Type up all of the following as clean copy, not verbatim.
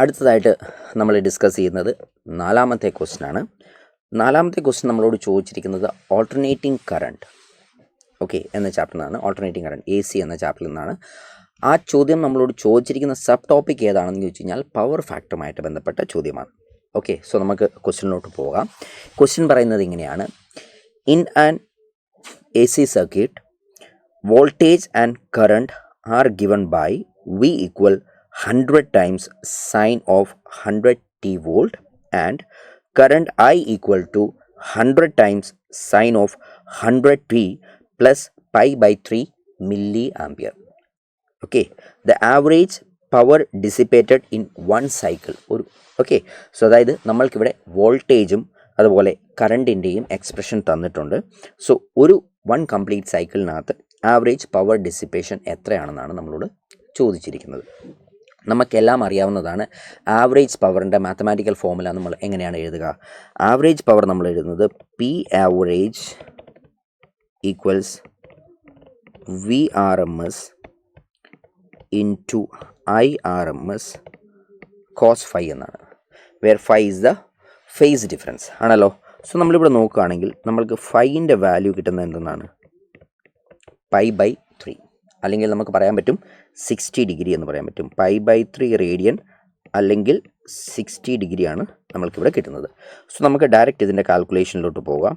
അടുത്തതായിട്ട് നമ്മൾ ഡിസ്കസ് ചെയ്യുന്നത് നാലാമത്തെ ക്വസ്റ്റ്യനാണ്. നാലാമത്തെ ക്വസ്റ്റ്യൻ നമ്മളോട് ചോദിച്ചിരിക്കുന്നത് ഓൾട്ടർനേറ്റിംഗ് കറണ്ട് എന്ന ചാപ്റ്ററിൽ നിന്നാണ്. ഓൾട്ടർനേറ്റിംഗ് കറണ്ട് AC എന്ന ചാപ്റ്ററിൽ നിന്നാണ്. ആ ചോദ്യം നമ്മളോട് ചോദിച്ചിരിക്കുന്ന സബ് ടോപ്പിക് ഏതാണെന്ന് ചോദിച്ചു കഴിഞ്ഞാൽ പവർ ഫാക്ടറുമായിട്ട് ബന്ധപ്പെട്ട ചോദ്യമാണ്. സോ നമുക്ക് ക്വസ്റ്റ്യനിലോട്ട് പോകാം. ക്വസ്റ്റ്യൻ പറയുന്നത് ഇങ്ങനെയാണ്: in an AC circuit voltage and current are given by V equal 100 times sine of 100t volt and current I equal to 100 times sine of 100t plus pi by 3 milliampere. The average power dissipated in one cycle. So അതായത് നമ്മൾക്കിവിടെ വോൾട്ടേജും അതുപോലെ കറണ്ടിൻ്റെയും expression തന്നിട്ടുണ്ട്. So ഒരു complete സൈക്കിളിനകത്ത് average power dissipation എത്രയാണെന്നാണ് നമ്മളോട് ചോദിച്ചിരിക്കുന്നത്. നമുക്കെല്ലാം അറിയാവുന്നതാണ് average പവറിൻ്റെ mathematical formula നമ്മൾ എങ്ങനെയാണ് എഴുതുക. ആവറേജ് പവർ നമ്മൾ എഴുതുന്നത് P average equals VRMS into IRMS cos phi എന്നാണ്. Where phi is the phase difference ആണല്ലോ. സോ നമ്മളിവിടെ നോക്കുകയാണെങ്കിൽ നമ്മൾക്ക് ഫൈൻ്റെ വാല്യൂ കിട്ടുന്നത് എന്തെന്നാണ്? π/3, അല്ലെങ്കിൽ നമുക്ക് പറയാൻ പറ്റും 60 ഡിഗ്രി എന്ന് പറയാൻ പറ്റും. π/3 റേഡിയൻ അല്ലെങ്കിൽ 60 ഡിഗ്രിയാണ് നമ്മൾക്കിവിടെ കിട്ടുന്നത്. സോ നമുക്ക് ഡയറക്റ്റ് ഇതിൻ്റെ കാൽക്കുലേഷനിലോട്ട് പോകാം.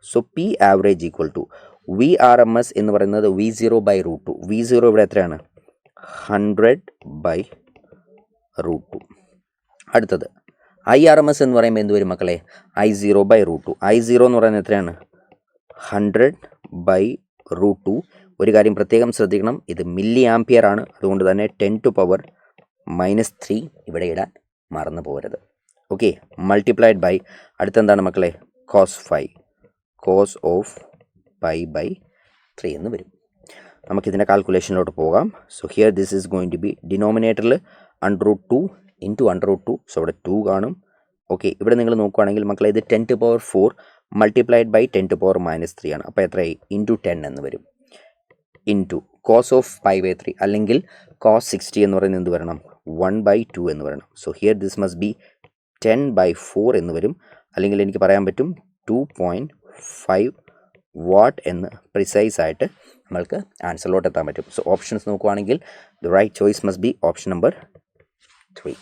So P average equal to VRMS എന്ന് പറയുന്നത് V0/√2. V0 ഇവിടെ എത്രയാണ്? 100/√2. അടുത്തത് IRMS എന്ന് പറയുമ്പോൾ എന്ത് വരും മക്കളെ? I0/√2. I0 എന്ന് പറയുന്നത് എത്രയാണ്? 100/√2. ഒരു കാര്യം പ്രത്യേകം ശ്രദ്ധിക്കണം, ഇത് മില്ലി ആംപിയർ ആണ്. അതുകൊണ്ട് തന്നെ 10⁻³ ഇവിടെ ഇടാൻ മറന്നു പോകരുത്. മൾട്ടിപ്ലൈഡ് ബൈ അടുത്തെന്താണ് മക്കളെ? cos phi, cos ഓഫ് π/3 എന്ന് വരും. നമുക്കിതിൻ്റെ കാൽക്കുലേഷനിലോട്ട് പോകാം. So here this is going to be ഡിനോമിനേറ്ററിൽ √2 ഇൻറ്റു √2. സോ ഇവിടെ 2 കാണും. ഇവിടെ നിങ്ങൾ നോക്കുകയാണെങ്കിൽ മക്കളെ ഇത് 10⁴ മൾട്ടിപ്ലൈഡ് ബൈ 10⁻³ ആണ്. അപ്പോൾ എത്രയായി? ഇൻറ്റു 10 എന്ന് വരും. ഇൻറ്റു കോസ് ഓഫ് π/3 അല്ലെങ്കിൽ cos 60 എന്ന് പറയുന്നത് എന്ത് വരണം? 1/2 എന്ന് വരണം. So here this must be 10/4 എന്ന് വരും. അല്ലെങ്കിൽ എനിക്ക് പറയാൻ പറ്റും 2.5 വാട്ട് എന്ന് പ്രിസൈസ് ആയിട്ട് നമ്മൾക്ക് ആൻസറിലോട്ട് എത്താൻ പറ്റും. സോ ഓപ്ഷൻസ് നോക്കുകയാണെങ്കിൽ the right choice must be option number 3.